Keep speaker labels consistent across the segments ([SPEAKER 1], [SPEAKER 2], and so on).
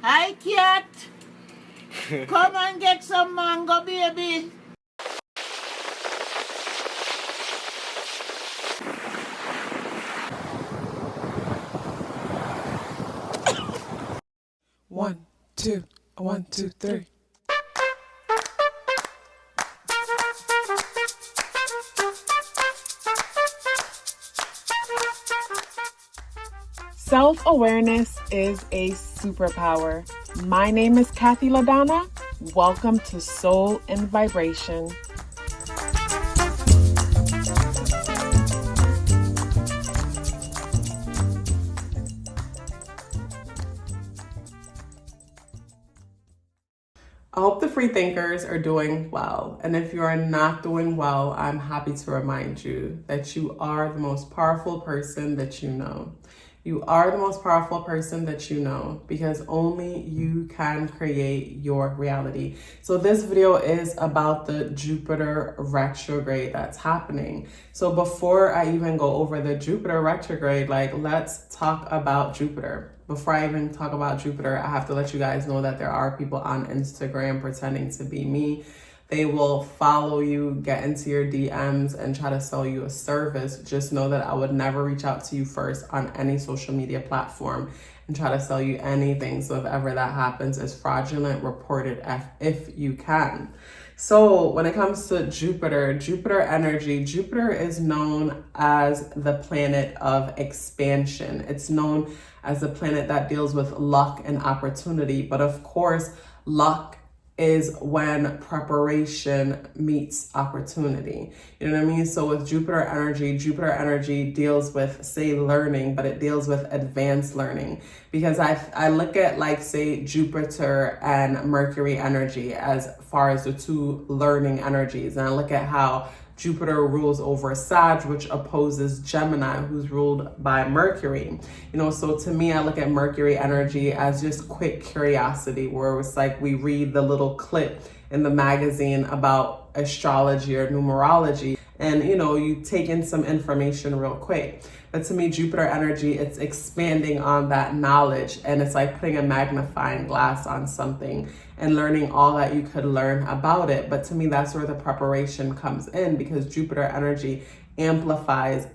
[SPEAKER 1] Hi, cat. Come and get some mango, baby.
[SPEAKER 2] One, two, 1, 2, 3. Self-awareness is a superpower. My name is KathyLaDonna. Welcome to Soul and Vibration. I hope the free thinkers are doing well. And if you are not doing well, I'm happy to remind you that you are the most powerful person that you know. You are the most powerful person that you know because only you can create your reality. So this video is about the Jupiter retrograde that's happening. So before I even go over the Jupiter retrograde, let's talk about Jupiter. Before I even talk about Jupiter, I have to let you guys know that there are people on Instagram pretending to be me. They will follow you, get into your DMs, and try to sell you a service. Just know that I would never reach out to you first on any social media platform and try to sell you anything. So if ever that happens, it's fraudulent. Report it if you can. So when it comes to Jupiter energy, Jupiter is known as the planet of expansion. It's known as a planet that deals with luck and opportunity. But of course, luck is when preparation meets opportunity. You know what I mean? So with Jupiter energy deals with, say, learning, but it deals with advanced learning. Because I look at, say, Jupiter and Mercury energy as far as the two learning energies. And I look at how Jupiter rules over Sag, which opposes Gemini, who's ruled by Mercury. So to me, I look at Mercury energy as just quick curiosity, where it's like we read the little clip in the magazine about astrology or numerology, and you take in some information real quick. But to me, Jupiter energy, it's expanding on that knowledge, and it's like putting a magnifying glass on something and learning all that you could learn about it. But to me, that's where the preparation comes in, because Jupiter energy amplifies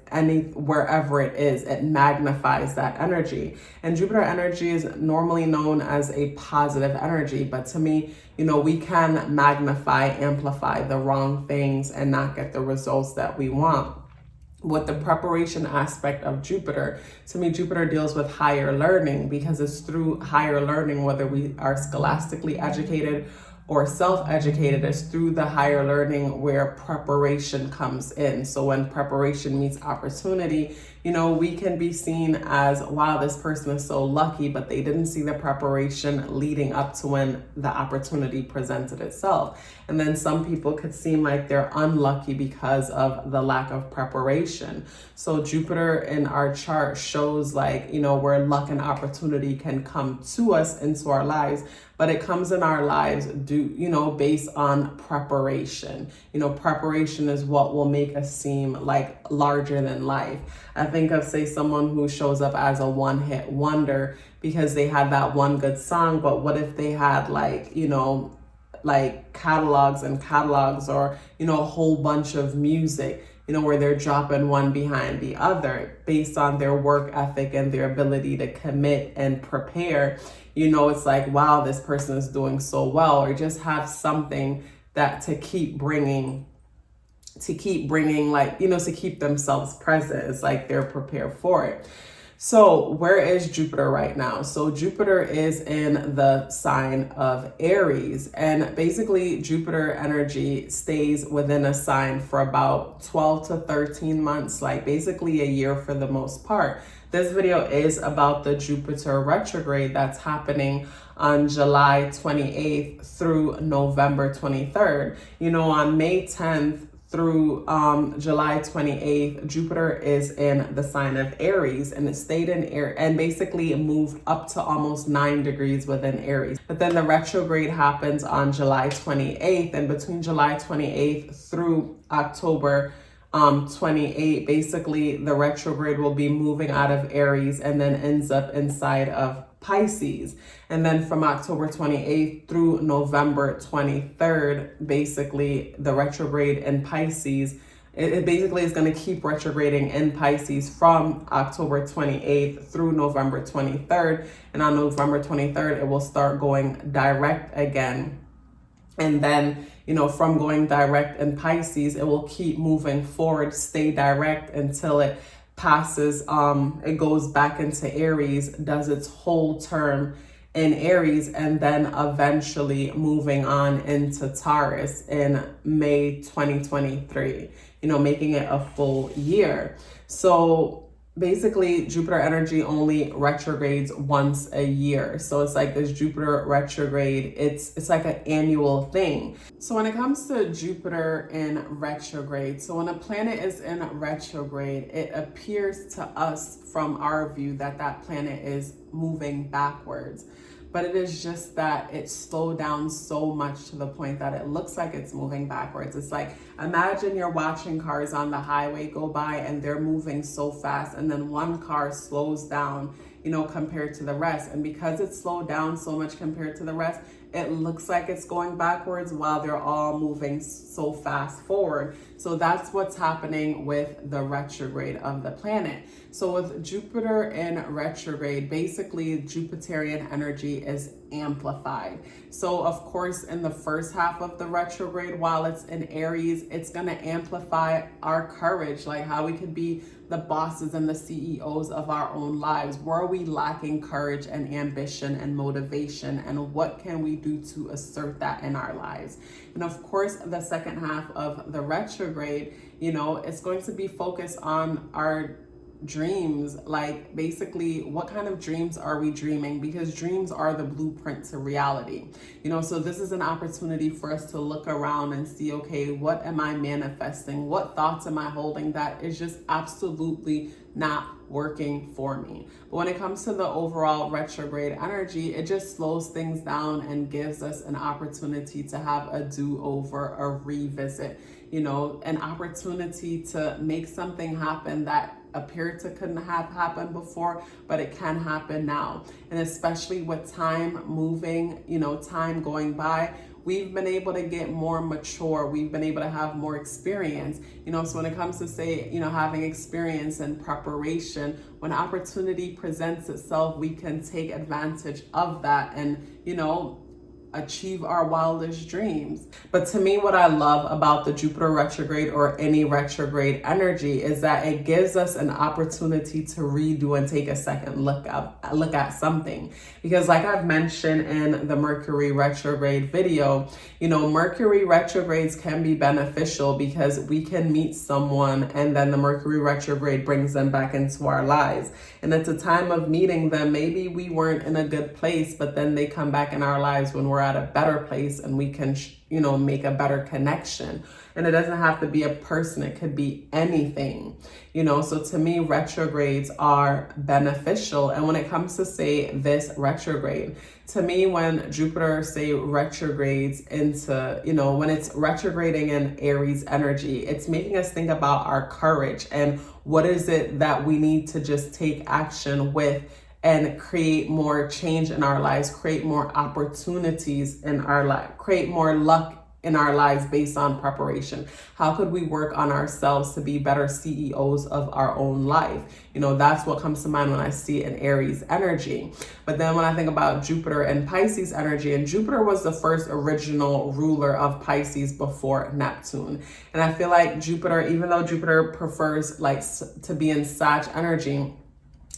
[SPEAKER 2] wherever it is, it magnifies that energy. And Jupiter energy is normally known as a positive energy, but to me, we can magnify, amplify the wrong things and not get the results that we want. With the preparation aspect of Jupiter, to me, Jupiter deals with higher learning, because it's through higher learning, whether we are scholastically educated or self-educated, is through the higher learning where preparation comes in. So when preparation meets opportunity, we can be seen as, wow, this person is so lucky, but they didn't see the preparation leading up to when the opportunity presented itself. And then some people could seem like they're unlucky because of the lack of preparation. So Jupiter in our chart shows where luck and opportunity can come to us into our lives, but it comes in our lives based on preparation. Preparation is what will make us seem like larger than life. I think of, say, someone who shows up as a one-hit wonder because they had that one good song, but what if they had catalogs and catalogs, or a whole bunch of music, where they're dropping one behind the other based on their work ethic and their ability to commit and prepare. It's like, wow, this person is doing so well, or just have something that to keep bringing, to keep themselves present. It's like they're prepared for it. So where is Jupiter right now? So Jupiter is in the sign of Aries, and basically Jupiter energy stays within a sign for about 12 to 13 months, basically a year for the most part. This video is about the Jupiter retrograde that's happening on July 28th through November 23rd. On May 10th through July 28th, Jupiter is in the sign of Aries, and it stayed in Aries and basically moved up to almost 9 degrees within Aries. But then the retrograde happens on July 28th, and between July 28th through October 28, basically the retrograde will be moving out of Aries and then ends up inside of Pisces. And then from October 28th through November 23rd, basically the retrograde in Pisces, it basically is going to keep retrograding in Pisces from October 28th through November 23rd. And on November 23rd, it will start going direct again. And then, you know, from going direct in Pisces, it will keep moving forward, stay direct until it passes, it goes back into Aries, does its whole term in Aries, and then eventually moving on into Taurus in May 2023, you know, making it a full year. So basically Jupiter energy only retrogrades once a year. So it's like this Jupiter retrograde, it's like an annual thing. So when it comes to Jupiter in retrograde, so when a planet is in retrograde, it appears to us from our view that that planet is moving backwards. But it is just that it slowed down so much to the point that it looks like it's moving backwards. It's like, imagine you're watching cars on the highway go by and they're moving so fast, and then one car slows down, you know, compared to the rest. And because it slowed down so much compared to the rest, it looks like it's going backwards while they're all moving so fast forward. So that's what's happening with the retrograde of the planet. So with Jupiter in retrograde, basically Jupiterian energy is amplified. So of course, in the first half of the retrograde, while it's in Aries, it's going to amplify our courage, like how we could be the bosses and the CEOs of our own lives. Where are we lacking courage and ambition and motivation, and what can we do to assert that in our lives? And of course, the second half of the retrograde, you know, it's going to be focused on our dreams. Like basically, what kind of dreams are we dreaming? Because dreams are the blueprint to reality, you know. So this is an opportunity for us to look around and see, okay, what am I manifesting? What thoughts am I holding that is just absolutely not working for me? But when it comes to the overall retrograde energy, it just slows things down and gives us an opportunity to have a do-over, a revisit, you know, an opportunity to make something happen that appeared to couldn't have happened before, but it can happen now. And especially with time moving, you know, time going by, we've been able to get more mature. We've been able to have more experience, you know. So when it comes to, say, you know, having experience and preparation, when opportunity presents itself, we can take advantage of that and, you know, achieve our wildest dreams. But to me, what I love about the Jupiter retrograde or any retrograde energy is that it gives us an opportunity to redo and take a second look at something. Because like I've mentioned in the Mercury retrograde video, you know, Mercury retrogrades can be beneficial because we can meet someone and then the Mercury retrograde brings them back into our lives. And at the time of meeting them, maybe we weren't in a good place, but then they come back in our lives when we're at a better place and we can, you know, make a better connection. And it doesn't have to be a person, it could be anything, you know. So to me, retrogrades are beneficial. And when it comes to, say, this retrograde, to me, when Jupiter, say, retrogrades into, you know, when it's retrograding in Aries energy, it's making us think about our courage and what is it that we need to just take action with and create more change in our lives, create more opportunities in our life, create more luck in our lives based on preparation. How could we work on ourselves to be better CEOs of our own life? You know, that's what comes to mind when I see an Aries energy. But then when I think about Jupiter and Pisces energy, and Jupiter was the first original ruler of Pisces before Neptune. And I feel like Jupiter, even though Jupiter prefers like to be in Sag energy,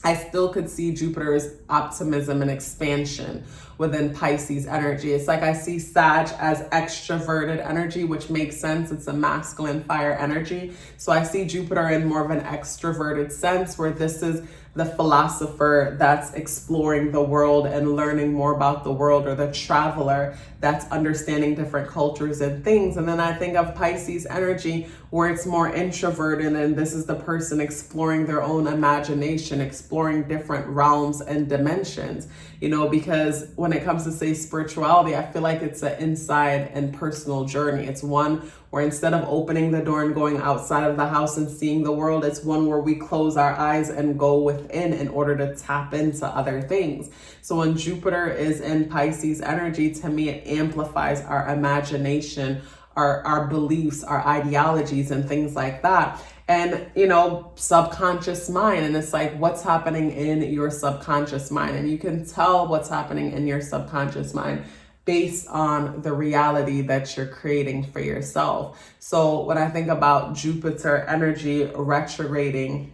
[SPEAKER 2] I still could see Jupiter's optimism and expansion within Pisces energy. It's like I see Sag as extroverted energy, which makes sense. It's a masculine fire energy. So I see Jupiter in more of an extroverted sense, where this is the philosopher that's exploring the world and learning more about the world, or the traveler that's understanding different cultures and things. And then I think of Pisces energy, where it's more introverted, and this is the person exploring their own imagination, exploring different realms and dimensions, you know, because when it comes to, say, spirituality, I feel like it's an inside and personal journey. It's one where instead of opening the door and going outside of the house and seeing the world, it's one where we close our eyes and go within in order to tap into other things. So when Jupiter is in Pisces energy, to me, it amplifies our imagination, our beliefs, our ideologies, and things like that. And, you know, subconscious mind. And it's like, what's happening in your subconscious mind? And you can tell what's happening in your subconscious mind based on the reality that you're creating for yourself. So when I think about Jupiter energy retrograding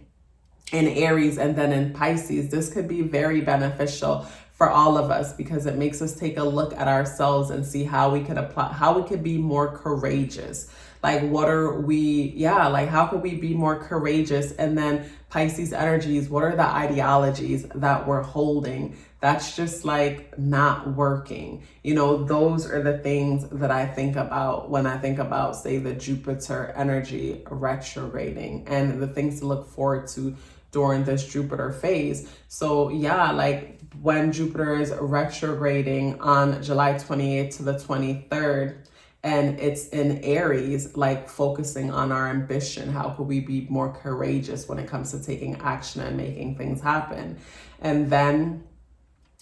[SPEAKER 2] in Aries and then in Pisces, this could be very beneficial for all of us, because it makes us take a look at ourselves and see how we could be more courageous. Like, how could we be more courageous? And then Pisces energies, what are the ideologies that we're holding that's just like not working? You know, those are the things that I think about when I think about, say, the Jupiter energy retrograding, and the things to look forward to during this Jupiter phase. So yeah, like when Jupiter is retrograding on July 28th to the 23rd, and it's in Aries, like focusing on our ambition. How could we be more courageous when it comes to taking action and making things happen? And then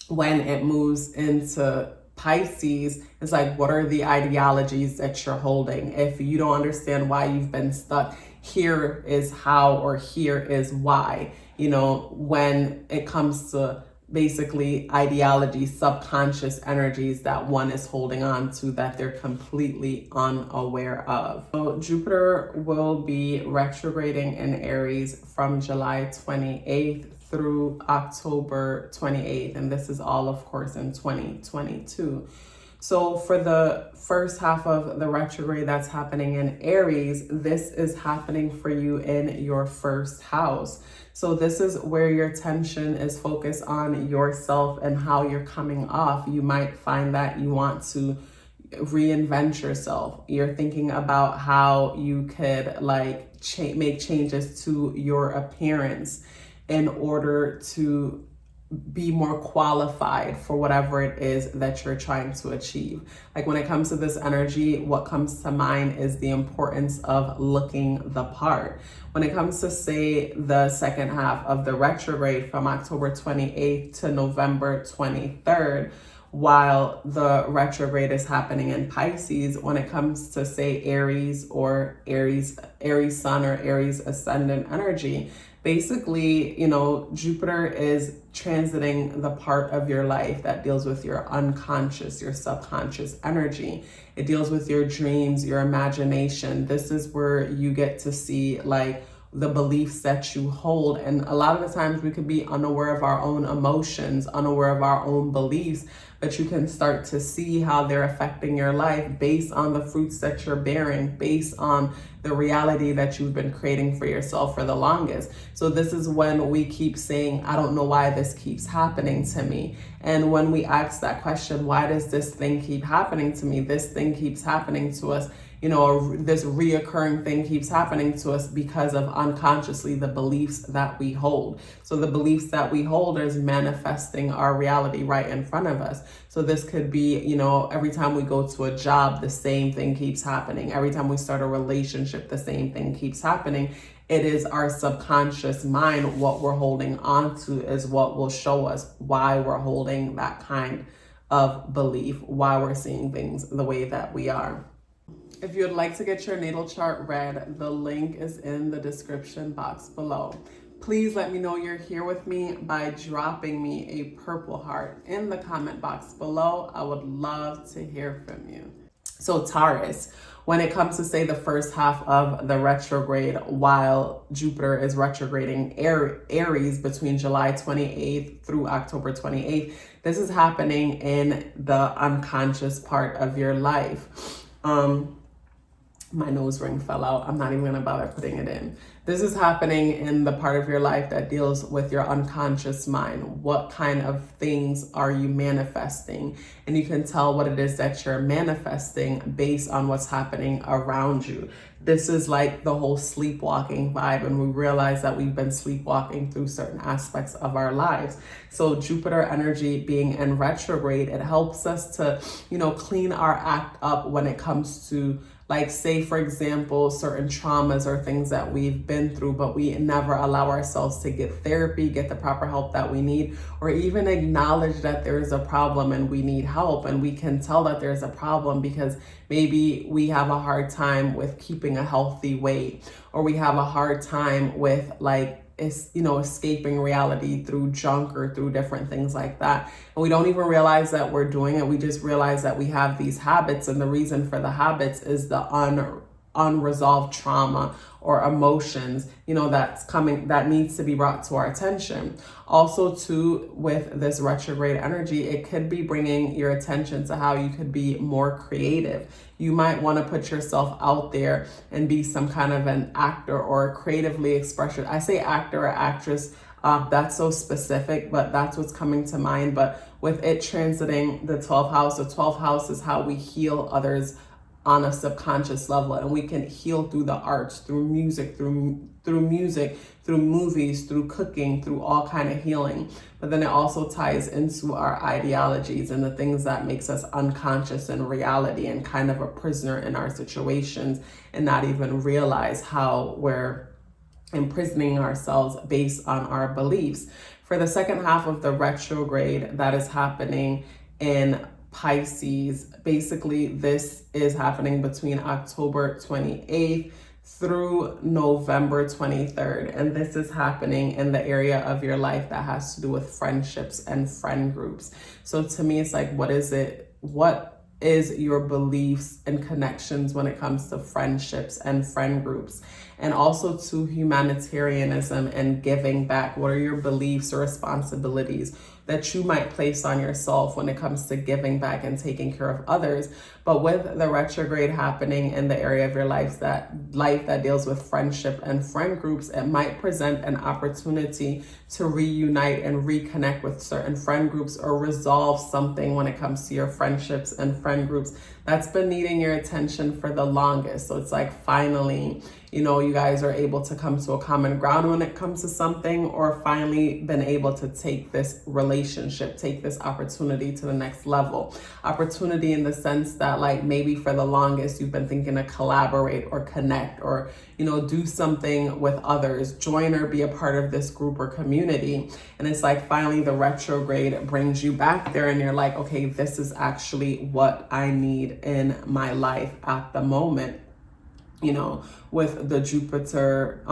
[SPEAKER 2] when it moves into Pisces, it's like, what are the ideologies that you're holding? If you don't understand why you've been stuck, here is how, or here is why. You know, when it comes to basically ideology, subconscious energies that one is holding on to that they're completely unaware of. So Jupiter will be retrograding in Aries from July 28th through October 28th. And this is all, of course, in 2022. So for the first half of the retrograde that's happening in Aries, this is happening for you in your first house. So this is where your attention is focused on yourself and how you're coming off. You might find that you want to reinvent yourself. You're thinking about how you could like make changes to your appearance in order to be more qualified for whatever it is that you're trying to achieve. Like when it comes to this energy, what comes to mind is the importance of looking the part. When it comes to, say, the second half of the retrograde from October 28th to November 23rd, while the retrograde is happening in Pisces, when it comes to, say, Aries or Aries Sun or Aries Ascendant energy, basically, you know, Jupiter is transiting the part of your life that deals with your unconscious, your subconscious energy. It deals with your dreams, your imagination. This is where you get to see like the beliefs that you hold. And a lot of the times we could be unaware of our own emotions, unaware of our own beliefs, but you can start to see how they're affecting your life based on the fruits that you're bearing, based on the reality that you've been creating for yourself for the longest. So this is when we keep saying, I don't know why this keeps happening to me. And when we ask that question, why does this thing keep happening to me? This thing keeps happening to us. You know, this reoccurring thing keeps happening to us because of unconsciously the beliefs that we hold. So the beliefs that we hold is manifesting our reality right in front of us. So this could be, you know, every time we go to a job, the same thing keeps happening. Every time we start a relationship, the same thing keeps happening. It is our subconscious mind. What we're holding on to is what will show us why we're holding that kind of belief, why we're seeing things the way that we are. If you'd like to get your natal chart read, the link is in the description box below. Please let me know you're here with me by dropping me a purple heart in the comment box below. I would love to hear from you. So Taurus, when it comes to, say, the first half of the retrograde, while Jupiter is retrograding Aries between July 28th through October 28th, this is happening in the unconscious part of your life. My nose ring fell out. I'm not even gonna bother putting it in. This is happening in the part of your life that deals with your unconscious mind. What kind of things are you manifesting? And you can tell what it is that you're manifesting based on what's happening around you. This is like the whole sleepwalking vibe, and we realize that we've been sleepwalking through certain aspects of our lives. So Jupiter energy being in retrograde, it helps us to, clean our act up when it comes to, like, say, for example, certain traumas or things that we've been through, but we never allow ourselves to get therapy, get the proper help that we need, or even acknowledge that there is a problem and we need help. And we can tell that there's a problem because maybe we have a hard time with keeping a healthy weight, or we have a hard time with, like, escaping reality through junk or through different things like that. And we don't even realize that we're doing it. We just realize that we have these habits, and the reason for the habits is the unresolved trauma or emotions, that's coming, that needs to be brought to our attention. Also, too, with this retrograde energy, it could be bringing your attention to how you could be more creative. You might want to put yourself out there and be some kind of an actor or creatively express it. I say actor or actress, that's so specific, but that's what's coming to mind. But with it transiting the 12th house, the 12th house is how we heal others on a subconscious level, and we can heal through the arts, through music, through movies, through cooking, through all kind of healing. But then it also ties into our ideologies and the things that makes us unconscious in reality and kind of a prisoner in our situations, and not even realize how we're imprisoning ourselves based on our beliefs. For the second half of the retrograde that is happening in Pisces, basically this is happening between October 28th through November 23rd. And this is happening in the area of your life that has to do with friendships and friend groups. So to me, it's like, what is your beliefs and connections when it comes to friendships and friend groups? And also to humanitarianism and giving back. What are your beliefs or responsibilities that you might place on yourself when it comes to giving back and taking care of others? But with the retrograde happening in the area of your life that deals with friendship and friend groups, it might present an opportunity to reunite and reconnect with certain friend groups, or resolve something when it comes to your friendships and friend groups that's been needing your attention for the longest. So it's like, finally, you guys are able to come to a common ground when it comes to something, or finally been able to take this relationship, take this opportunity to the next level. Opportunity in the sense that, like, maybe for the longest you've been thinking to collaborate or connect, or do something with others, join or be a part of this group or community. And it's like, finally the retrograde brings you back there, and you're like, okay, this is actually what I need in my life at the moment. With the Jupiter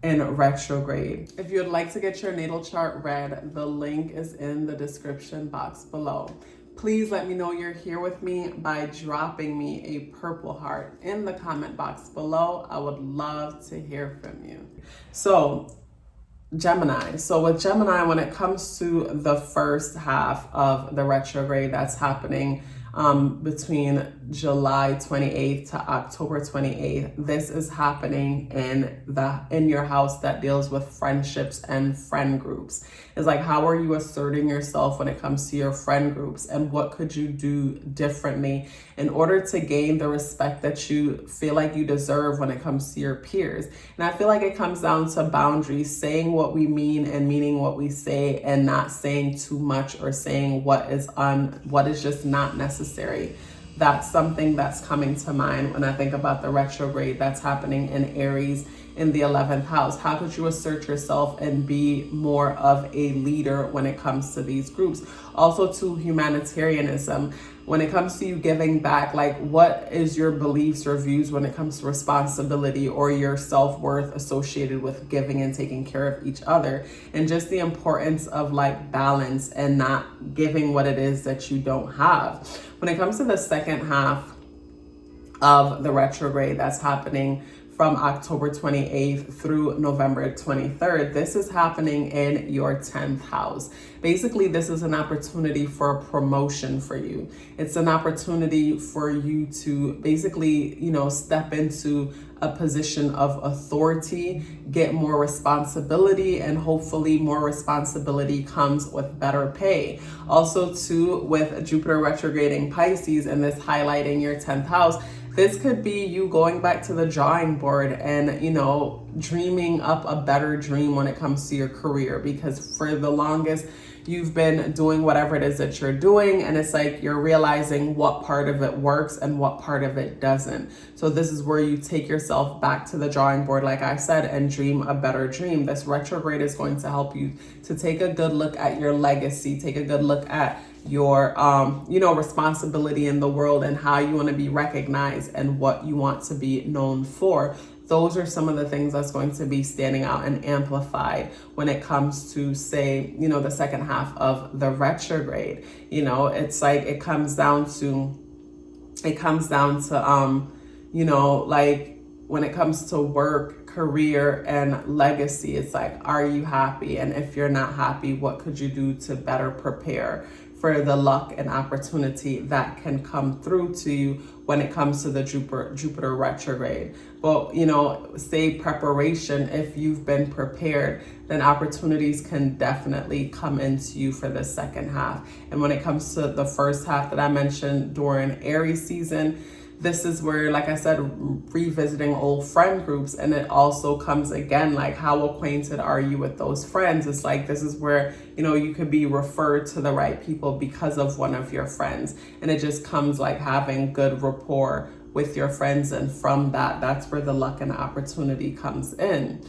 [SPEAKER 2] in retrograde. If you'd like to get your natal chart read, the link is in the description box below. Please let me know you're here with me by dropping me a purple heart in the comment box below. I would love to hear from you. So Gemini. So with Gemini, when it comes to the first half of the retrograde that's happening between July 28th to October 28th, this is happening in your house that deals with friendships and friend groups. It's like, how are you asserting yourself when it comes to your friend groups, and what could you do differently in order to gain the respect that you feel like you deserve when it comes to your peers? And I feel like it comes down to boundaries, saying what we mean and meaning what we say, and not saying too much or saying what is just not necessary. That's something that's coming to mind when I think about the retrograde that's happening in Aries in the 11th house. How could you assert yourself and be more of a leader when it comes to these groups? Also to humanitarianism, when it comes to you giving back, like, what is your beliefs or views when it comes to responsibility or your self-worth associated with giving and taking care of each other, and just the importance of, like, balance and not giving what it is that you don't have. When it comes to the second half of the retrograde that's happening from October 28th through November 23rd. This is happening in your 10th house. Basically, this is an opportunity for a promotion for you. It's an opportunity for you to basically, step into a position of authority, get more responsibility, and hopefully more responsibility comes with better pay. Also, too, with Jupiter retrograding Pisces and this highlighting your 10th house, this could be you going back to the drawing board and, dreaming up a better dream when it comes to your career, because for the longest, you've been doing whatever it is that you're doing, and it's like you're realizing what part of it works and what part of it doesn't. So this is where you take yourself back to the drawing board, like I said, and dream a better dream. This retrograde is going to help you to take a good look at your legacy, take a good look at your responsibility in the world and how you want to be recognized and what you want to be known for. Those are some of the things that's going to be standing out and amplified when it comes to, say, the second half of the retrograde. It's like it comes down to like when it comes to work, career, and legacy, it's like, are you happy? And if you're not happy, what could you do to better prepare for the luck and opportunity that can come through to you when it comes to the Jupiter retrograde? But, say preparation, if you've been prepared, then opportunities can definitely come into you for the second half. And when it comes to the first half that I mentioned during Aries season, this is where, like I said, revisiting old friend groups. And it also comes again, like, how acquainted are you with those friends? It's like, this is where, you could be referred to the right people because of one of your friends. And it just comes like having good rapport with your friends. And from that, that's where the luck and opportunity comes in.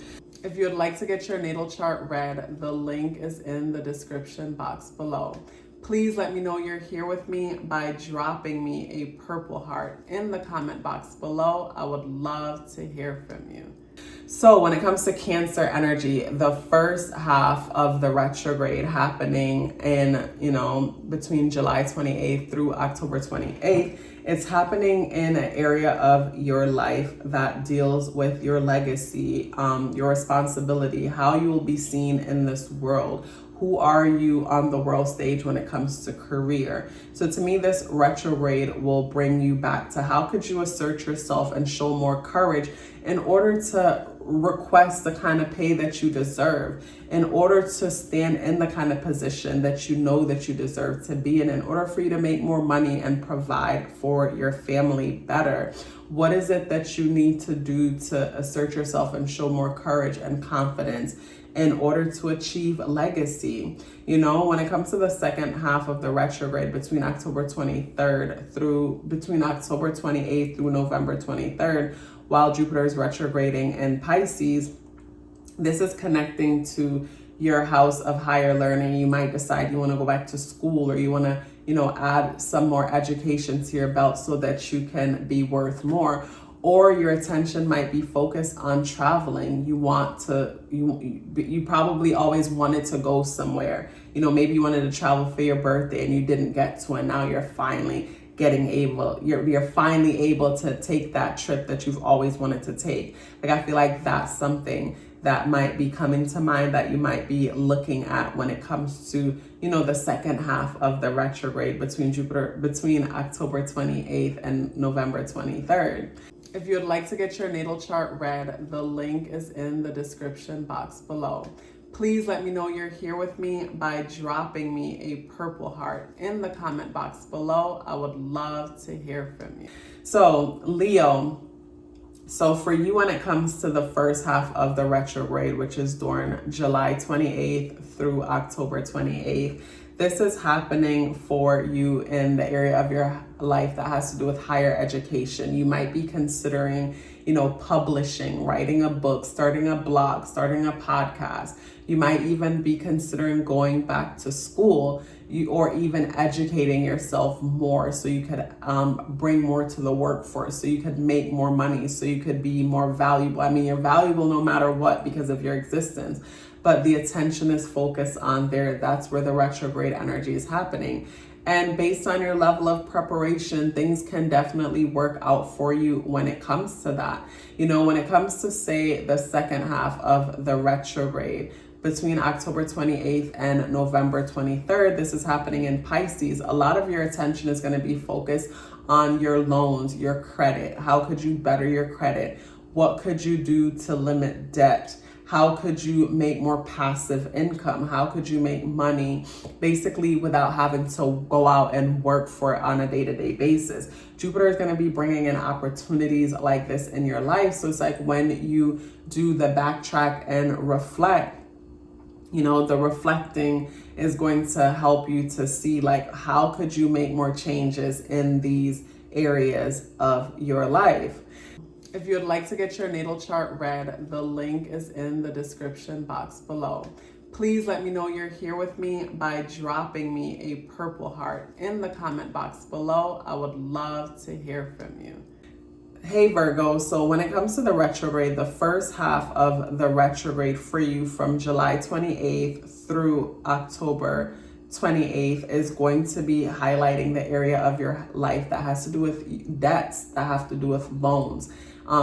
[SPEAKER 2] If you'd like to get your natal chart read, the link is in the description box below. Please let me know you're here with me by dropping me a purple heart in the comment box below. I would love to hear from you. So when it comes to Cancer energy, the first half of the retrograde happening in, between July 28th through October 28th, it's happening in an area of your life that deals with your legacy, your responsibility, how you will be seen in this world. Who are you on the world stage when it comes to career? So to me, this retrograde will bring you back to how could you assert yourself and show more courage in order to request the kind of pay that you deserve, in order to stand in the kind of position that you know that you deserve to be in order for you to make more money and provide for your family better. What is it that you need to do to assert yourself and show more courage and confidence in order to achieve legacy? When it comes to the second half of the retrograde between October 28th through November 23rd, while Jupiter is retrograding in Pisces, this is connecting to your house of higher learning. You might decide you want to go back to school, or you want to, add some more education to your belt so that you can be worth more. Or your attention might be focused on traveling. You probably always wanted to go somewhere. Maybe you wanted to travel for your birthday and you didn't get to, and now you're finally you're finally able to take that trip that you've always wanted to take. Like, I feel like that's something that might be coming to mind that you might be looking at when it comes to, the second half of the retrograde between October 28th and November 23rd. If you'd like to get your natal chart read, the link is in the description box below. Please let me know you're here with me by dropping me a purple heart in the comment box below. I would love to hear from you. So Leo, so for you, when it comes to the first half of the retrograde, which is during July 28th through October 28th, this is happening for you in the area of your life that has to do with higher education. You might be considering, publishing, writing a book, starting a blog, starting a podcast. You might even be considering going back to school, or even educating yourself more so you could bring more to the workforce, so you could make more money, so you could be more valuable. I mean, you're valuable no matter what because of your existence, but the attention is focused on there. That's where the retrograde energy is happening. And based on your level of preparation, things can definitely work out for you when it comes to that. You know, when it comes to, say, the second half of the retrograde, between October 28th and November 23rd, this is happening in Pisces. A lot of your attention is going to be focused on your loans, your credit. How could you better your credit? What could you do to limit debt? How could you make more passive income? How could you make money basically without having to go out and work for it on a day-to-day basis? Jupiter is going to be bringing in opportunities like this in your life. So it's like when you do the backtrack and reflect, you know, the reflecting is going to help you to see like how could you make more changes in these areas of your life. If you would like to get your natal chart read, the link is in the description box below. Please let me know you're here with me by dropping me a purple heart in the comment box below. I would love to hear from you. Hey Virgo, so when it comes to the retrograde, the first half of the retrograde for you from July 28th through October 28th is going to be highlighting the area of your life that has to do with debts, that have to do with loans.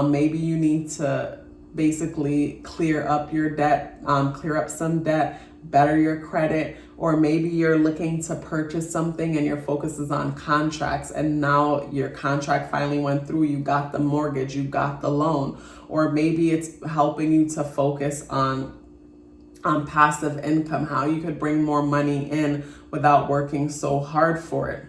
[SPEAKER 2] Maybe you need to basically clear up your debt, clear up some debt, better your credit, or maybe you're looking to purchase something and your focus is on contracts and now your contract finally went through, you got the mortgage, you got the loan, or maybe it's helping you to focus on passive income, how you could bring more money in without working so hard for it.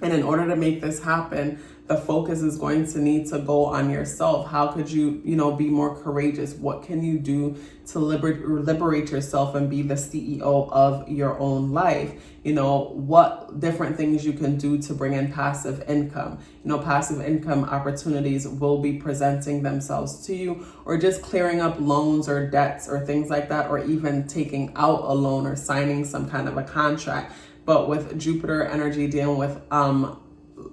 [SPEAKER 2] And in order to make this happen, the focus is going to need to go on yourself. How could you, be more courageous? What can you do to liberate yourself and be the CEO of your own life? What different things you can do to bring in passive income. Passive income opportunities will be presenting themselves to you, or just clearing up loans or debts or things like that, or even taking out a loan or signing some kind of a contract. But with Jupiter energy dealing with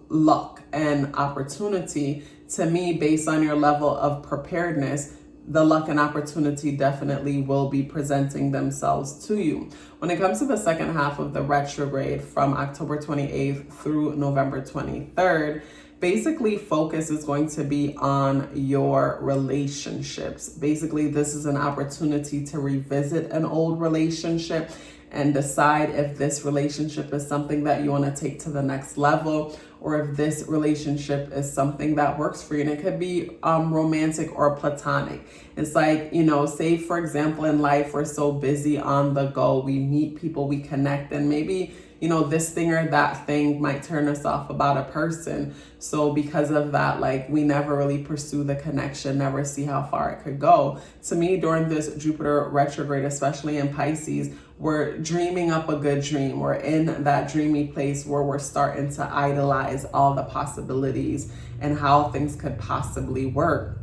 [SPEAKER 2] luck and opportunity, to me, based on your level of preparedness, the luck and opportunity definitely will be presenting themselves to you. When it comes to the second half of the retrograde from October 28th through November 23rd, basically focus is going to be on your relationships. Basically, this is an opportunity to revisit an old relationship and decide if this relationship is something that you want to take to the next level, or if this relationship is something that works for you. And it could be romantic or platonic. It's like, say for example, in life, we're so busy on the go, we meet people, we connect, and maybe this thing or that thing might turn us off about a person. So because of that, we never really pursue the connection, never see how far it could go. To me, during this Jupiter retrograde, especially in Pisces, we're dreaming up a good dream. We're in that dreamy place where we're starting to idolize all the possibilities and how things could possibly work.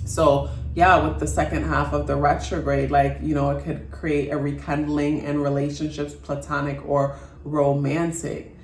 [SPEAKER 2] So yeah, with the second half of the retrograde, it could create a rekindling in relationships, platonic or romantic.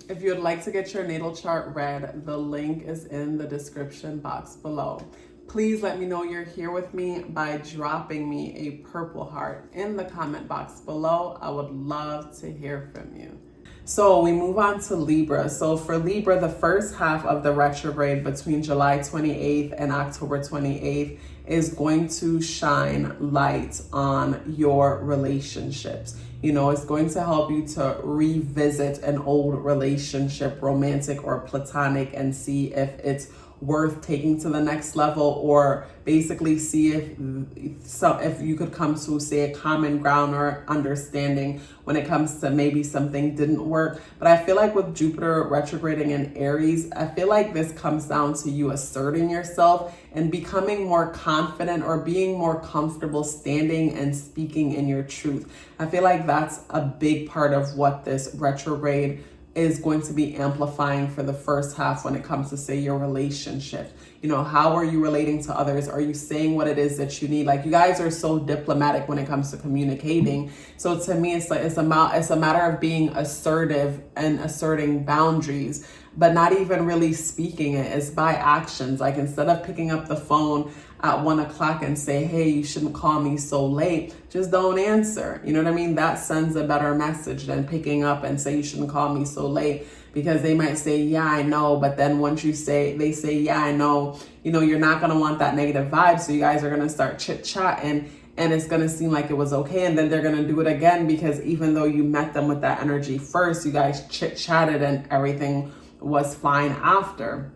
[SPEAKER 2] If you'd like to get your natal chart read, the link is in the description box below. Please let me know you're here with me by dropping me a purple heart in the comment box below. I would love to hear from you. So we move on to Libra. So for Libra, the first half of the retrograde between July 28th and October 28th is going to shine light on your relationships. It's going to help you to revisit an old relationship, romantic or platonic, and see if it's worth taking to the next level, or basically see if you could come to, say, a common ground or understanding when it comes to maybe something didn't work. But I feel like with Jupiter retrograding in Aries, I feel like this comes down to you asserting yourself and becoming more confident, or being more comfortable standing and speaking in your truth. I feel like that's a big part of what this retrograde is going to be amplifying for the first half when it comes to, say, your relationship. How are you relating to others? Are you saying what it is that you need? You guys are so diplomatic when it comes to communicating. So to me, it's a matter of being assertive and asserting boundaries, but not even really speaking it. It's by actions. Instead of picking up the phone, at 1 o'clock and say, hey, you shouldn't call me so late, just don't answer. You know what I mean? That sends a better message than picking up and say, you shouldn't call me so late, because they might say, yeah, I know. But then once they say, yeah, I know, you're not going to want that negative vibe. So you guys are going to start chit-chatting, and it's going to seem like it was okay. And then they're going to do it again, because even though you met them with that energy first, you guys chit-chatted and everything was fine after.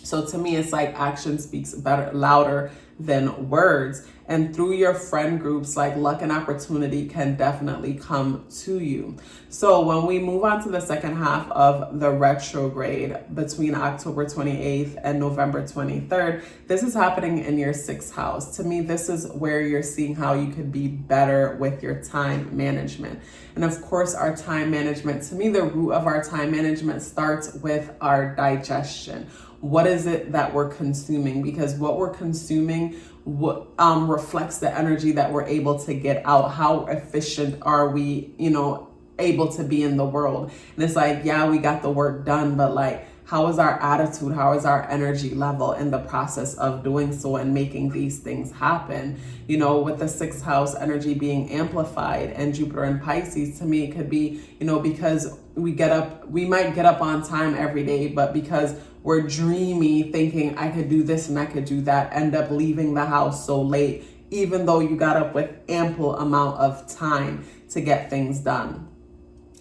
[SPEAKER 2] So to me, it's like action speaks louder than words. And through your friend groups, like, luck and opportunity can definitely come to you. So when we move on to the second half of the retrograde between October 28th and November 23rd, this is happening in your 6th house. To me, this is where you're seeing how you could be better with your time management. And of course, our time management, to me, the root of our time management starts with our digestion. What is it that we're consuming? Because what we're consuming reflects the energy that we're able to get out. How efficient are we, able to be in the world? And it's like, yeah, we got the work done, but like, how is our attitude? How is our energy level in the process of doing so and making these things happen? With the 6th house energy being amplified and Jupiter in Pisces, to me, it could be, because we might get up on time every day, but because we're dreamy, thinking I could do this and I could do that, end up leaving the house so late, even though you got up with ample amount of time to get things done.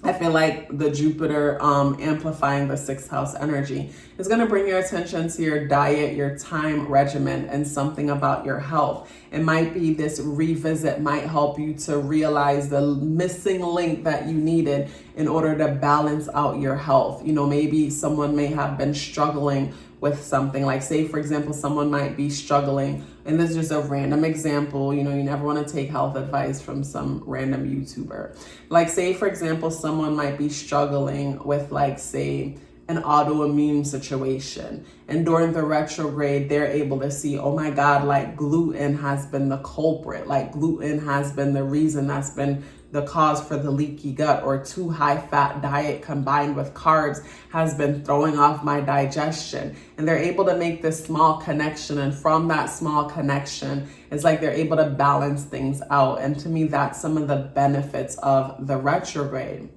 [SPEAKER 2] I feel like the Jupiter amplifying the 6th house energy is going to bring your attention to your diet, your time regimen, and something about your health. It might be this revisit might help you to realize the missing link that you needed in order to balance out your health. Maybe someone may have been struggling with something, like, say, for example, someone might be struggling, and this is just a random example, you never want to take health advice from some random YouTuber. Like, say, for example, someone might be struggling with, like, say, an autoimmune situation, and during the retrograde, they're able to see, oh my God, like, gluten has been the culprit, like, gluten has been the reason that's been the cause for the leaky gut, or too high fat diet combined with carbs has been throwing off my digestion. And they're able to make this small connection. And from that small connection, it's like they're able to balance things out. And to me, that's some of the benefits of the retrograde.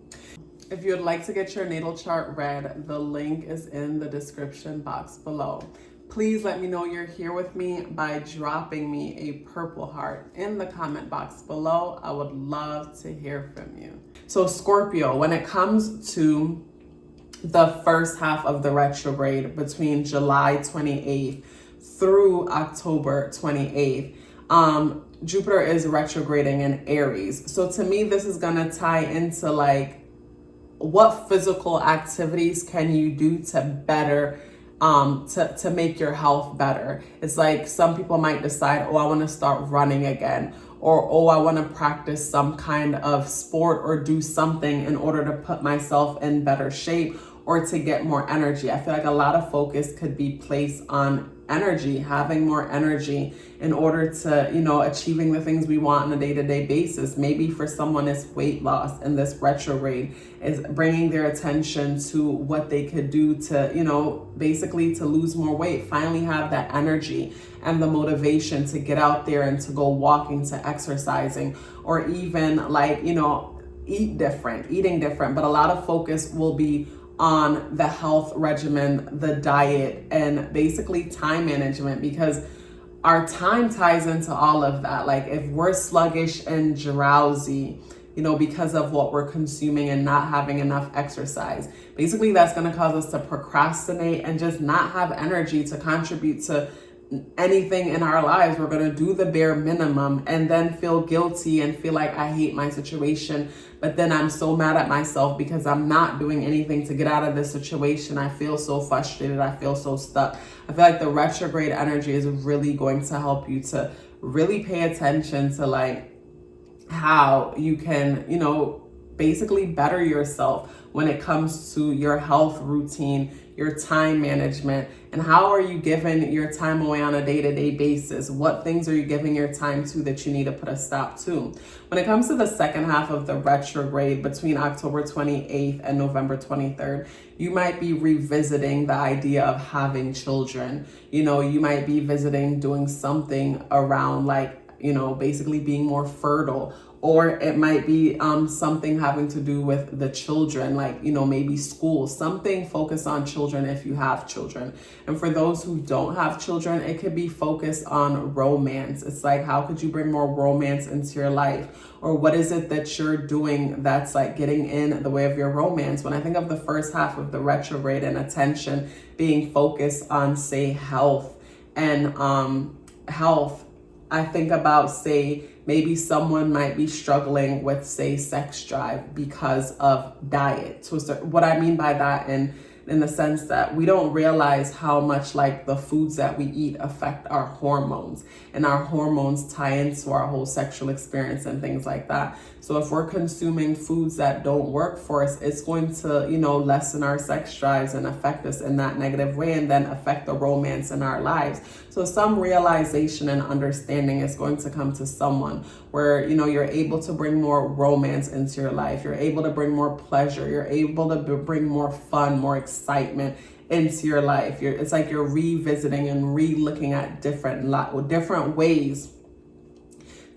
[SPEAKER 2] If you would like to get your natal chart read, the link is in the description box below. Please let me know you're here with me by dropping me a purple heart in the comment box below. I would love to hear from you. So Scorpio, when it comes to the first half of the retrograde between July 28th through October 28th, Jupiter is retrograding in Aries. So to me, this is going to tie into like, what physical activities can you do to better to make your health better? It's like some people might decide, oh, I want to start running again, or oh, I want to practice some kind of sport or do something in order to put myself in better shape or to get more energy. I feel like a lot of focus could be placed on energy, having more energy in order to, achieving the things we want on a day-to-day basis. Maybe for someone it's weight loss, and this retrograde is bringing their attention to what they could do to, basically to lose more weight, finally have that energy and the motivation to get out there and to go walking, to exercising, or even like, eating different. But a lot of focus will be on the health regimen, the diet, and basically time management, because our time ties into all of that. Like if we're sluggish and drowsy, because of what we're consuming and not having enough exercise, basically that's going to cause us to procrastinate and just not have energy to contribute to anything in our lives. We're going to do the bare minimum and then feel guilty and feel like I hate my situation. But then I'm so mad at myself because I'm not doing anything to get out of this situation. I feel so frustrated. I feel so stuck. I feel like the retrograde energy is really going to help you to really pay attention to like how you can, basically better yourself when it comes to your health routine, your time management, and how are you giving your time away on a day-to-day basis? What things are you giving your time to that you need to put a stop to? When it comes to the second half of the retrograde between October 28th and November 23rd, you might be revisiting the idea of having children. You know, you might be visiting doing something around like, you know, basically being more fertile, or it might be something having to do with the children, like, you know, maybe school, something focused on children if you have children. And for those who don't have children, it could be focused on romance. It's like, how could you bring more romance into your life? Or what is it that you're doing that's like getting in the way of your romance? When I think of the first half of the retrograde and attention being focused on, say, health and health, I think about, say, maybe someone might be struggling with, say, sex drive because of diet. So what I mean by that in the sense that we don't realize how much like the foods that we eat affect our hormones, and our hormones tie into our whole sexual experience and things like that. So if we're consuming foods that don't work for us, it's going to, you know, lessen our sex drives and affect us in that negative way, and then affect the romance in our lives. So some realization and understanding is going to come to someone where, you know, you're able to bring more romance into your life. You're able to bring more pleasure. You're able to bring more fun, more excitement into your life. It's like you're revisiting and re-looking at different ways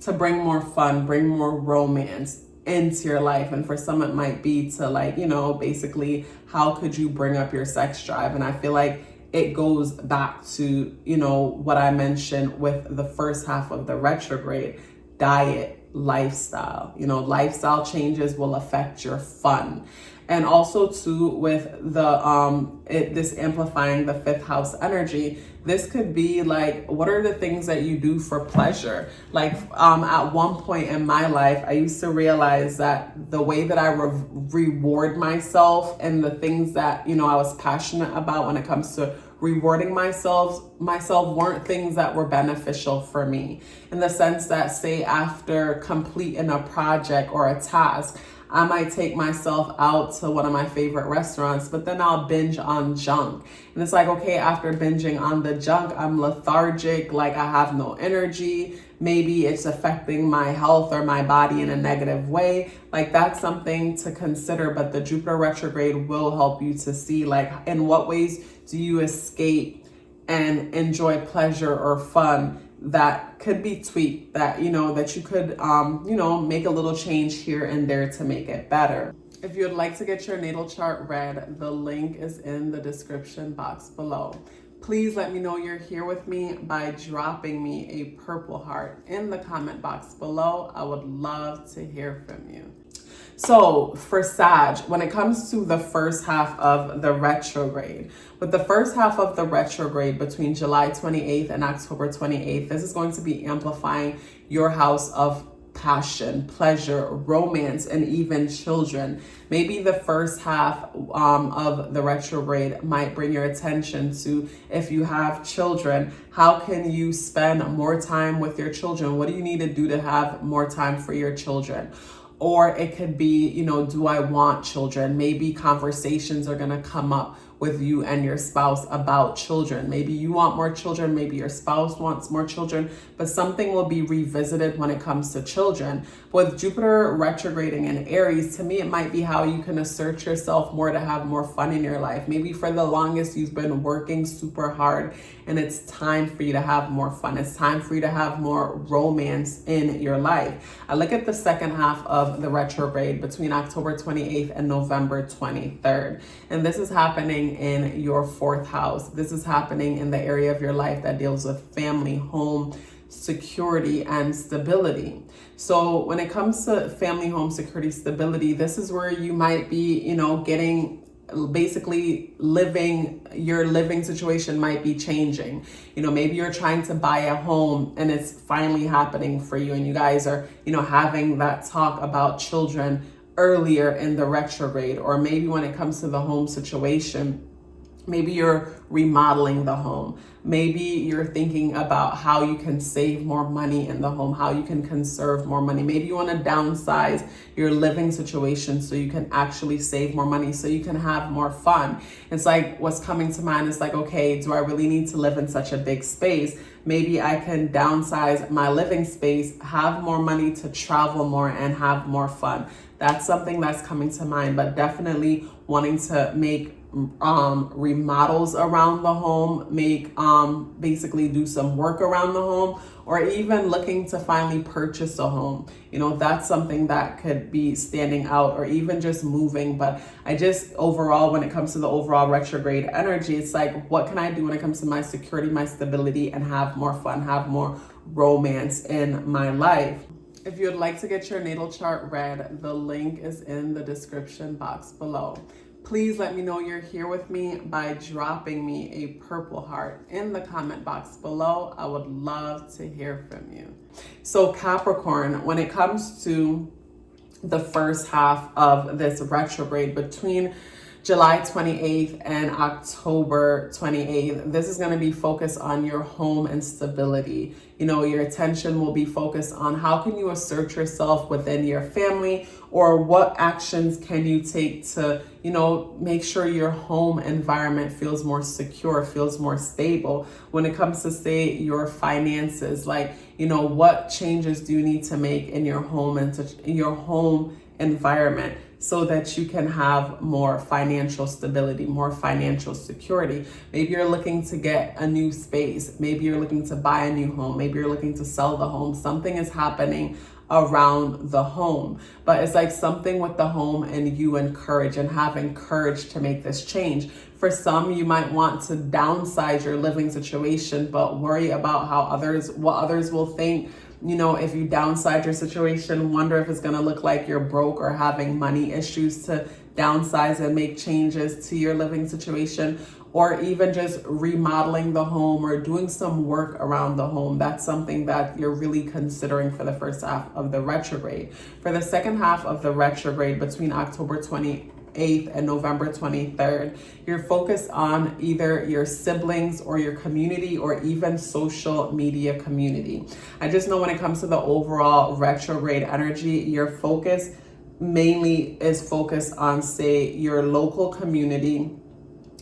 [SPEAKER 2] to bring more fun, bring more romance into your life. And for some, it might be to, like, you know, basically, how could you bring up your sex drive? And I feel like it goes back to, you know, what I mentioned with the first half of the retrograde: diet, lifestyle. You know, lifestyle changes will affect your fun. And also too, with the this amplifying the fifth house energy, this could be like, what are the things that you do for pleasure? Like at one point in my life, I used to realize that the way that I reward myself and the things that, you know, I was passionate about when it comes to rewarding myself weren't things that were beneficial for me, in the sense that, say, after completing a project or a task, I might take myself out to one of my favorite restaurants, but then I'll binge on junk. And it's like, okay, after binging on the junk, I'm lethargic, like I have no energy. Maybe it's affecting my health or my body in a negative way. Like, that's something to consider. But the Jupiter retrograde will help you to see, like, in what ways do you escape and enjoy pleasure or fun that could be tweaked, that, you know, that you could, you know, make a little change here and there to make it better. If you'd like to get your natal chart read, the link is in the description box below. Please let me know you're here with me by dropping me a purple heart in the comment box below. I would love to hear from you. So for Sag, when it comes to the first half of the retrograde, with the first half of the retrograde between July 28th and October 28th, this is going to be amplifying your house of passion, pleasure, romance, and even children. Maybe the first half of the retrograde might bring your attention to, if you have children, how can you spend more time with your children? What do you need to do to have more time for your children? Or it could be, you know, do I want children? Maybe conversations are going to come up with you and your spouse about children. Maybe you want more children, maybe your spouse wants more children, but something will be revisited when it comes to children. With Jupiter retrograding in Aries, to me, it might be how you can assert yourself more to have more fun in your life. Maybe for the longest you've been working super hard and it's time for you to have more fun. It's time for you to have more romance in your life. I look at the second half of the retrograde between October 28th and November 23rd. And this is happening in your fourth house. This is happening in the area of your life that deals with family, home, security, and stability. So when it comes to family, home, security, stability, this is where you might be, you know, getting basically your living situation might be changing. You know, maybe you're trying to buy a home and it's finally happening for you, and you guys are, you know, having that talk about children earlier in the retrograde. Or maybe when it comes to the home situation, Maybe you're remodeling the home. Maybe you're thinking about how you can save more money in the home, how you can conserve more money. Maybe you want to downsize your living situation so you can actually save more money, so you can have more fun. It's like what's coming to mind is like, okay, do I really need to live in such a big space? Maybe I can downsize my living space, have more money to travel more and have more fun. That's something that's coming to mind, but definitely wanting to make remodels around the home, basically do some work around the home, or even looking to finally purchase a home. You know, that's something that could be standing out, or even just moving. But I just overall, when it comes to the overall retrograde energy, it's like, what can I do when it comes to my security, my stability, and have more fun, have more romance in my life? If you'd like to get your natal chart read, the link is in the description box below. Please let me know you're here with me by dropping me a purple heart in the comment box below. I would love to hear from you. So Capricorn, when it comes to the first half of this retrograde between July 28th and October 28th, this is going to be focused on your home and stability. You know, your attention will be focused on how can you assert yourself within your family, or what actions can you take to, you know, make sure your home environment feels more secure, feels more stable. When it comes to, say, your finances, like, you know, what changes do you need to make in your home and in your home environment so that you can have more financial stability, more financial security. Maybe you're looking to get a new space. Maybe you're looking to buy a new home. Maybe you're looking to sell the home. Something is happening around the home, but it's like something with the home and you encourage and having courage to make this change. For some, you might want to downsize your living situation, but worry about what others will think. You know, if you downsize your situation, wonder if it's going to look like you're broke or having money issues to downsize and make changes to your living situation, or even just remodeling the home or doing some work around the home. That's something that you're really considering for the first half of the retrograde. For the second half of the retrograde, between October 28th and November 23rd, you're focused on either your siblings or your community, or even social media community. I just know when it comes to the overall retrograde energy, your focus mainly is focused on, say, your local community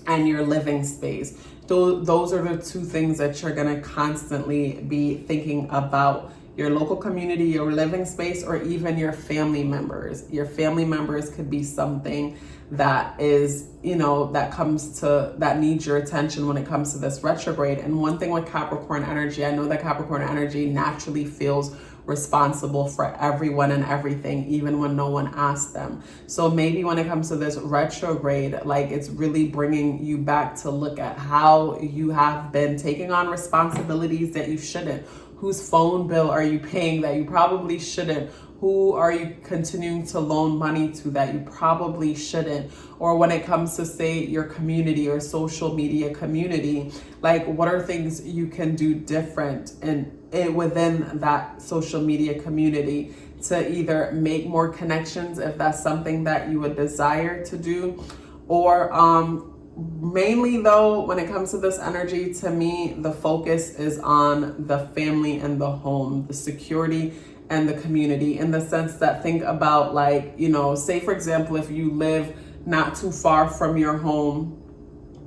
[SPEAKER 2] and your living space. Those are the two things that you're going to constantly be thinking about: your local community, your living space, or even your family members. Your family members could be something that is, you know, that needs your attention when it comes to this retrograde. And one thing with Capricorn energy, I know that Capricorn energy naturally feels responsible for everyone and everything, even when no one asks them. So maybe when it comes to this retrograde, like, it's really bringing you back to look at how you have been taking on responsibilities that you shouldn't. Whose phone bill are you paying that you probably shouldn't? Who are you continuing to loan money to that you probably shouldn't? Or when it comes to, say, your community or social media community, like, what are things you can do different and within that social media community to either make more connections, if that's something that you would desire to do, or mainly though, when it comes to this energy, to me, the focus is on the family and the home, the security and the community, in the sense that, think about, like, you know, say for example, if you live not too far from your home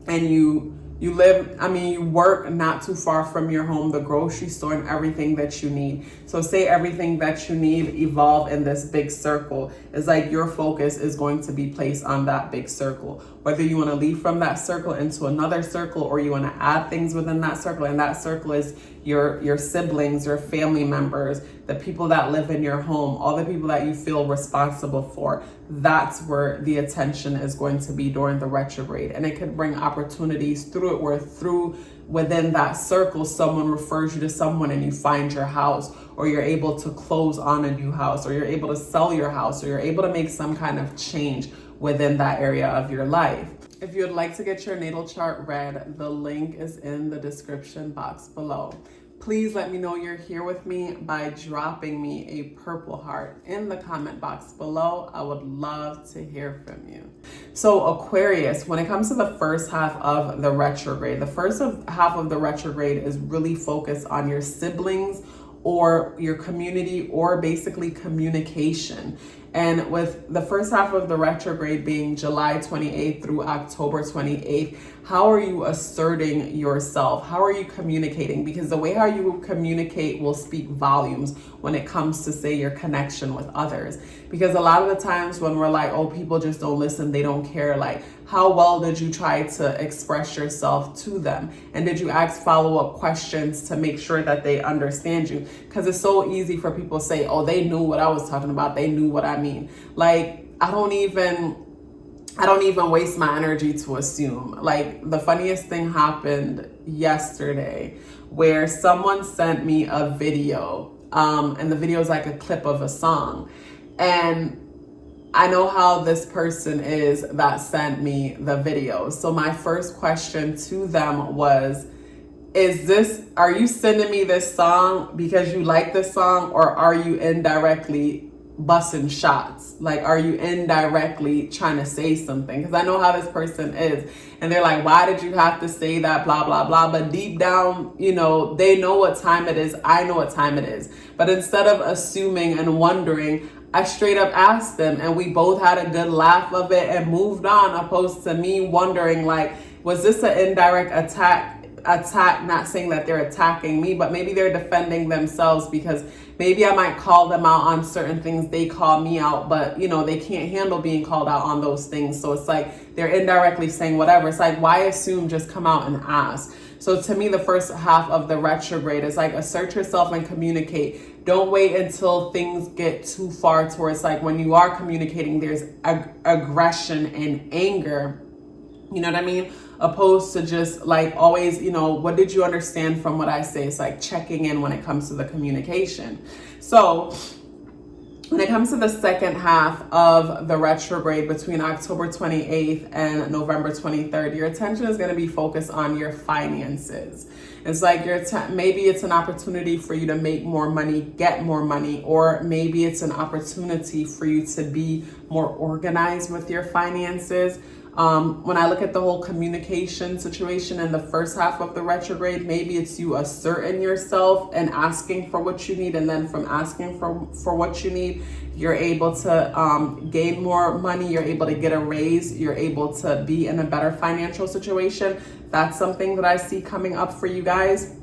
[SPEAKER 2] and you work not too far from your home, the grocery store and everything that you need. So say everything that you need evolve in this big circle. It's like your focus is going to be placed on that big circle. Whether you want to leave from that circle into another circle, or you want to add things within that circle, and that circle is your siblings, your family members, the people that live in your home, all the people that you feel responsible for. That's where the attention is going to be during the retrograde. And it could bring opportunities through it, where within that circle, someone refers you to someone and you find your house, or you're able to close on a new house, or you're able to sell your house, or you're able to make some kind of change within that area of your life. If you'd like to get your natal chart read, the link is in the description box below. Please let me know you're here with me by dropping me a purple heart in the comment box below. I would love to hear from you. So Aquarius, when it comes to the first half of the retrograde, the first half of the retrograde is really focused on your siblings or your community, or basically communication. And with the first half of the retrograde being July 28th through October 28th, how are you asserting yourself? How are you communicating? Because the way how you communicate will speak volumes when it comes to, say, your connection with others. Because a lot of the times when we're like, oh, people just don't listen, they don't care, like, how well did you try to express yourself to them? And did you ask follow-up questions to make sure that they understand you? Because it's so easy for people to say, oh, they knew what I was talking about. They knew what I mean. Like, I don't even waste my energy to assume. Like, the funniest thing happened yesterday where someone sent me a video, and the video is like a clip of a song. And I know how this person is that sent me the video. So my first question to them was, are you sending me this song because you like this song, or are you indirectly busting shots? Like, are you indirectly trying to say something? Because I know how this person is, and they're like, why did you have to say that, blah blah blah. But deep down, you know, they know what time it is. I know what time it is. But instead of assuming and wondering, I straight up asked them, and we both had a good laugh of it and moved on, opposed to me wondering, like, was this an indirect attack? Not saying that they're attacking me, but maybe they're defending themselves, because maybe I might call them out on certain things, they call me out, but you know, they can't handle being called out on those things. So it's like they're indirectly saying whatever. It's like, why assume? Just come out and ask. So to me, the first half of the retrograde is like, assert yourself and communicate. Don't wait until things get too far towards, like, when you are communicating, there's aggression and anger. You know what I mean? Opposed to just like always, you know, what did you understand from what I say? It's like checking in when it comes to the communication. So when it comes to the second half of the retrograde between October 28th and November 23rd, your attention is going to be focused on your finances. It's like maybe it's an opportunity for you to make more money, get more money, or maybe it's an opportunity for you to be more organized with your finances. When I look at the whole communication situation in the first half of the retrograde, maybe it's you asserting yourself and asking for what you need. And then from asking for what you need, you're able to gain more money. You're able to get a raise. You're able to be in a better financial situation. That's something that I see coming up for you guys.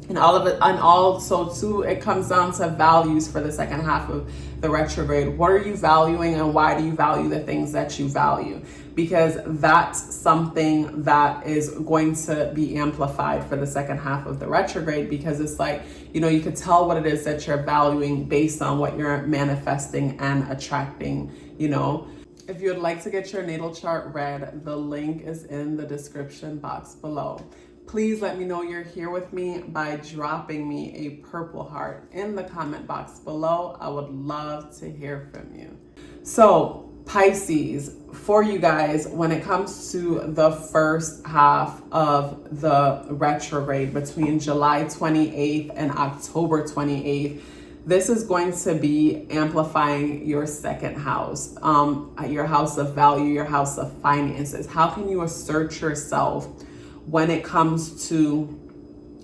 [SPEAKER 2] And all of it, and also too, it comes down to values for the second half of the retrograde. What are you valuing, and why do you value the things that you value? Because that's something that is going to be amplified for the second half of the retrograde, because it's like, you know, you could tell what it is that you're valuing based on what you're manifesting and attracting, you know. If you would like to get your natal chart read, the link is in the description box below. Please let me know you're here with me by dropping me a purple heart in the comment box below. I would love to hear from you. So Pisces, for you guys, when it comes to the first half of the retrograde between July 28th and October 28th, this is going to be amplifying your second house, your house of value, your house of finances. How can you assert yourself when it comes to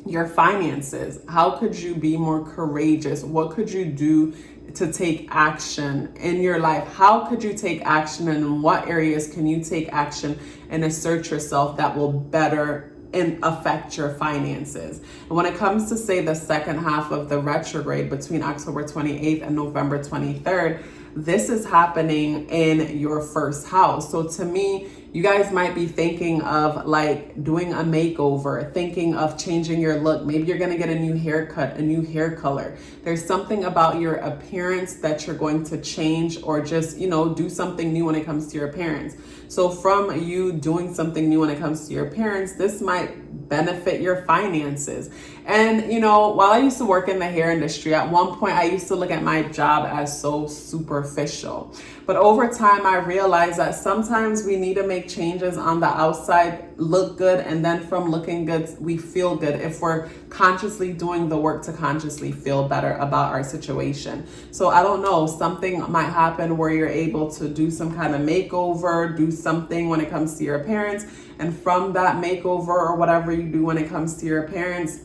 [SPEAKER 2] your finances? How could you be more courageous? What could you do to take action in your life? How could you take action, and in what areas can you take action and assert yourself that will better and affect your finances? And when it comes to, say, the second half of the retrograde between October 28th and November 23rd, this is happening in your first house. So to me, you guys might be thinking of like doing a makeover, thinking of changing your look. Maybe you're going to get a new haircut, a new hair color. There's something about your appearance that you're going to change, or just, you know, do something new when it comes to your appearance. So from you doing something new when it comes to your parents, this might benefit your finances. And you know, while I used to work in the hair industry, at one point I used to look at my job as so superficial. But over time I realized that sometimes we need to make changes on the outside, look good, and then from looking good we feel good if we're consciously doing the work to consciously feel better about our situation. So I don't know, something might happen where you're able to do some kind of makeover, do something when it comes to your parents, and from that makeover or whatever you do when it comes to your parents,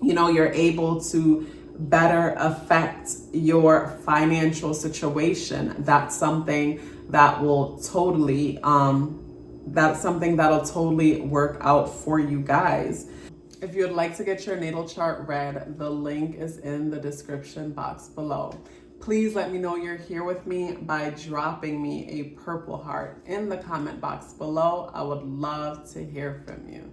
[SPEAKER 2] you know, you're able to better affect your financial situation. That's something that will totally that'll totally work out for you guys. If you'd like to get your natal chart read, the link is in the description box below. Please let me know you're here with me by dropping me a purple heart in the comment box below. I would love to hear from you.